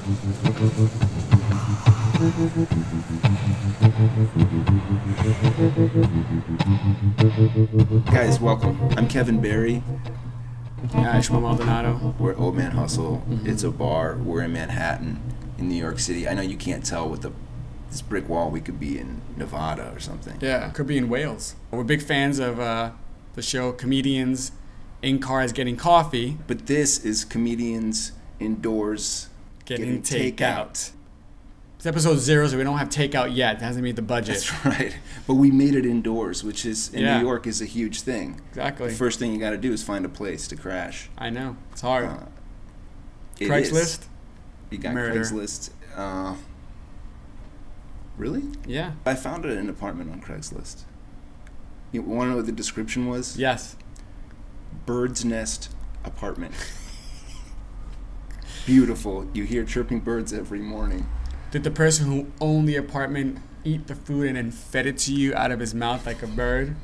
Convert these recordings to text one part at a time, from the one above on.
Guys, welcome. I'm Kevin Berrey. Ismael Maldonado. We're at Old Man Hustle. It's a bar. We're in Manhattan, in New York City. I know you can't tell with this brick wall. We could be in Nevada or something. Yeah, could be in Wales. We're big fans of the show Comedians in Cars Getting Coffee. But this is Comedians Indoors Getting Takeout. It's episode 0, so we don't have takeout yet. It hasn't made the budget. That's right. But we made it indoors, which is in New York is a huge thing. Exactly. The first thing you got to do is find a place to crash. I know. It's hard. Craigslist? Is. You got Murder. Craigslist. Really? Yeah. I found an apartment on Craigslist. You want to know what the description was? Yes. Bird's nest apartment. Beautiful. You hear chirping birds every morning. Did the person who owned the apartment eat the food and then fed it to you out of his mouth like a bird?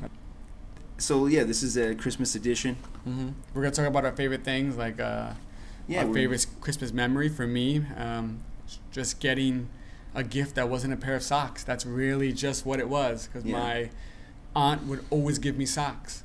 So yeah, this is a Christmas edition. We're gonna talk about our favorite things, like our favorite Christmas memory. For me, just getting a gift that wasn't a pair of socks. That's really just what it was, because my aunt would always give me socks,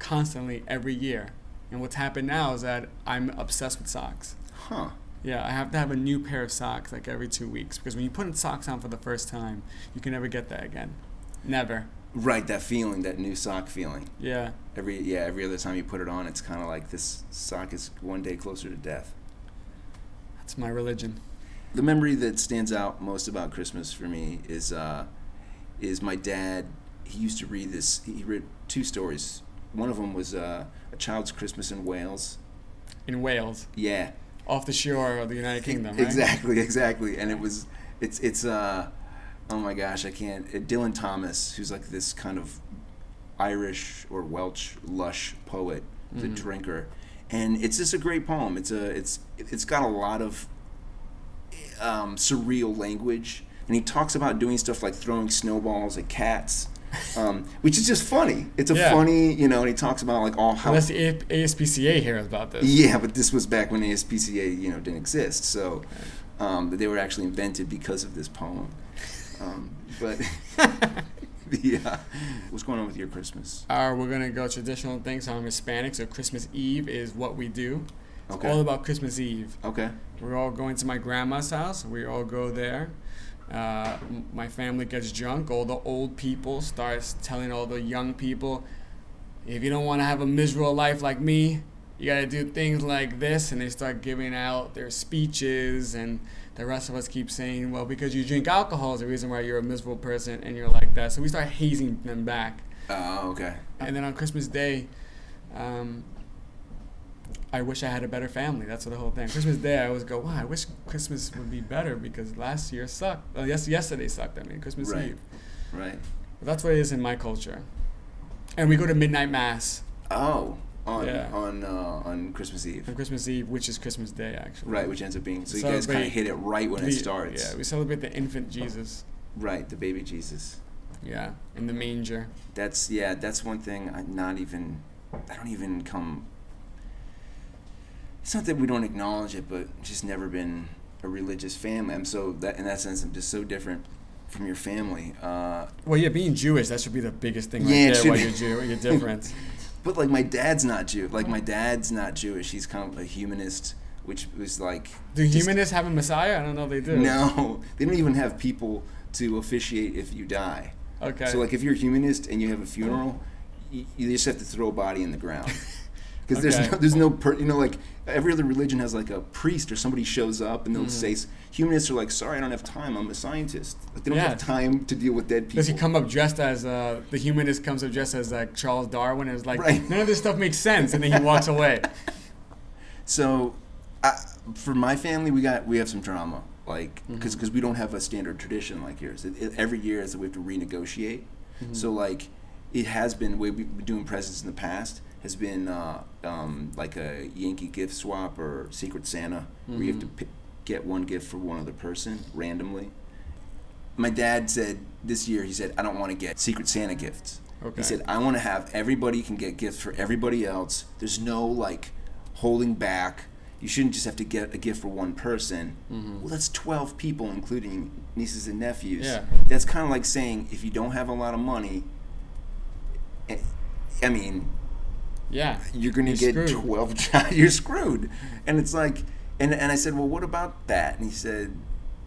constantly, every year. And what's happened now is that I'm obsessed with socks. Huh. Yeah, I have to have a new pair of socks like every 2 weeks, because when you put socks on for the first time, you can never get that again. Never. Right, that feeling, that new sock feeling. Yeah. Every other time you put it on, it's kind of like this sock is one day closer to death. That's my religion. The memory that stands out most about Christmas for me is my dad. He used to read this. He read 2 stories. One of them was A Child's Christmas in Wales. In Wales. Yeah. Off the shore of the United Kingdom, right? Exactly. And it's oh my gosh, I can't. Dylan Thomas, who's like this kind of Irish or Welsh lush poet, the drinker, and it's just a great poem. It's got a lot of surreal language, and he talks about doing stuff like throwing snowballs at cats. Which is just funny. It's a funny, and he talks about like all how. Unless the ASPCA hears about this. Yeah, but this was back when ASPCA, didn't exist. So they were actually invented because of this poem. But what's going on with your Christmas? We're gonna go traditional things. So I'm Hispanic, so Christmas Eve is what we do. It's all about Christmas Eve. Okay. We're all going to my grandma's house. We all go there. My family gets drunk. All the old people starts telling all the young people, if you don't want to have a miserable life like me, you got to do things like this. And they start giving out their speeches, and the rest of us keep saying, well, because you drink alcohol is the reason why you're a miserable person and you're like that. So we start hazing them back. Oh, okay. And then on Christmas Day, I wish I had a better family. That's the whole thing. Christmas Day, I always go, wow, I wish Christmas would be better because last year sucked. Yesterday sucked, Christmas Eve. Right. But that's what it is in my culture. And we go to midnight mass. Oh, on Christmas Eve. On Christmas Eve, which is Christmas Day, actually. Right, which ends up being, so you guys kind of hit it right when it starts. Yeah, we celebrate the infant Jesus. Right, the baby Jesus. Yeah, in the manger. That's one thing I don't even come. It's not that we don't acknowledge it, but just never been a religious family. In that sense, I'm just so different from your family. Well, yeah, being Jewish, that should be the biggest thing right there. Why you're different. But like my dad's not Jewish. He's kind of a humanist, which was like. Do humanists have a Messiah? I don't know if they do. No, they don't even have people to officiate if you die. Okay. So like if you're a humanist and you have a funeral, you just have to throw a body in the ground. Because there's no like every other religion has like a priest or somebody shows up and they'll say, humanists are like, sorry, I don't have time, I'm a scientist. Like, they don't have time to deal with dead people. Does he come up dressed as the humanist comes up dressed as like Charles Darwin and is like, none of this stuff makes sense, and then he walks away. So for my family, we have some drama, like because we don't have a standard tradition like yours. Every year is that we have to renegotiate. So like it has been the way we've been doing presents in the past has been like a Yankee gift swap or Secret Santa, where you have to get one gift for one other person randomly. My dad said this year, he said, I don't want to get Secret Santa gifts. Okay. He said, I want to have everybody can get gifts for everybody else. There's no like holding back. you shouldn't just have to get a gift for one person. Mm-hmm. Well, that's 12 people, including nieces and nephews. Yeah. That's kind of like saying if you don't have a lot of money, I mean, yeah, you're going to get screwed. 12 jobs. You're screwed. And it's like, and I said, well, what about that? And he said,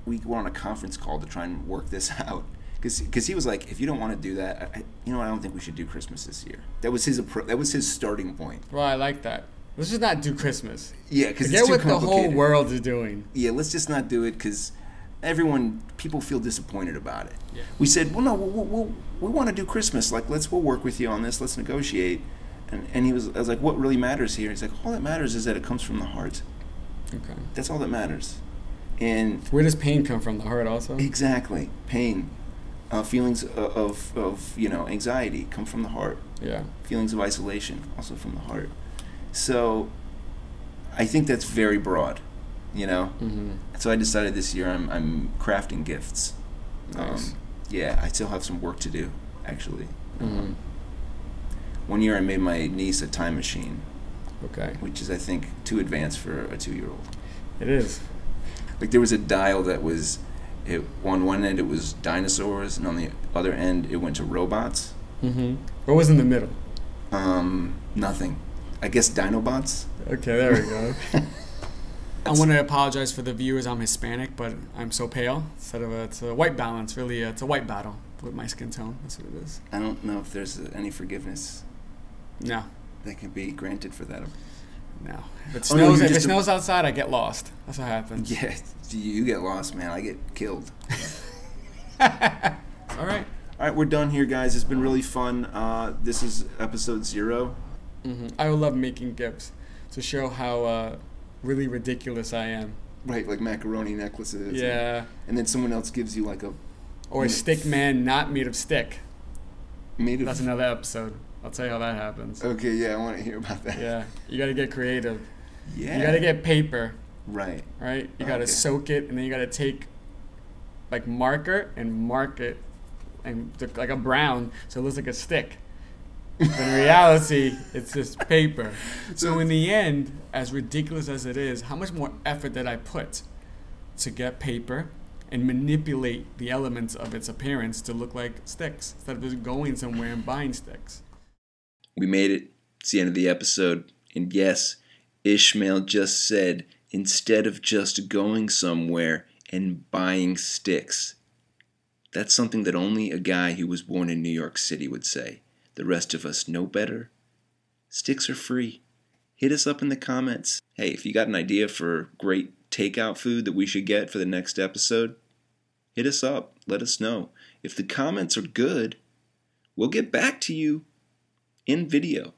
we were on a conference call to try and work this out. Because he was like, if you don't want to do that, I don't think we should do Christmas this year. That was his starting point. Well, I like that. Let's just not do Christmas. Yeah, because it's forget too what the complicated. whole world is doing. Yeah, let's just not do it because people feel disappointed about it. Yeah. We said, well, no, we want to do Christmas. Like, we'll work with you on this. Let's negotiate. And I was like, what really matters here? He's like, all that matters is that it comes from the heart. Okay. That's all that matters. And where does pain come from? The heart also? Exactly. Pain. Feelings of anxiety come from the heart. Yeah. Feelings of isolation also from the heart. So I think that's very broad, Mm-hmm. So I decided this year I'm crafting gifts. Nice. Yeah, I still have some work to do, actually. Mm-hmm. One year I made my niece a time machine. Okay. Which is, I think, too advanced for a 2-year-old. It is. Like, there was a dial that was, on one end it was dinosaurs, and on the other end it went to robots. Mm-hmm. What was in the middle? Nothing. I guess Dinobots. Okay, there we go. I want to apologize for the viewers. I'm Hispanic, but I'm so pale. It's a white balance. Really, it's a white battle with my skin tone. That's what it is. I don't know if there's any forgiveness. No. That can be granted for that. No. If it snows outside, I get lost. That's what happens. Yeah, you get lost, man. I get killed. All right. All right, we're done here, guys. It's been really fun. This is episode 0. Mm-hmm. I love making gifts to show how really ridiculous I am. Right, like macaroni necklaces. Yeah. And then someone else gives you like a stick man not made of stick. That's another episode. I'll tell you how that happens. Okay, yeah, I want to hear about that. Yeah, you got to get creative. Yeah. You got to get paper. Right. Right? You got to soak it, and then you got to take like marker and mark it and like a brown so it looks like a stick. But in reality, it's just paper. So in the end, as ridiculous as it is, how much more effort did I put to get paper and manipulate the elements of its appearance to look like sticks instead of just going somewhere and buying sticks? We made it. It's the end of the episode. And yes, Ismael just said, instead of just going somewhere and buying sticks. That's something that only a guy who was born in New York City would say. The rest of us know better. Sticks are free. Hit us up in the comments. Hey, if you got an idea for great takeout food that we should get for the next episode, hit us up. Let us know. If the comments are good, we'll get back to you in video.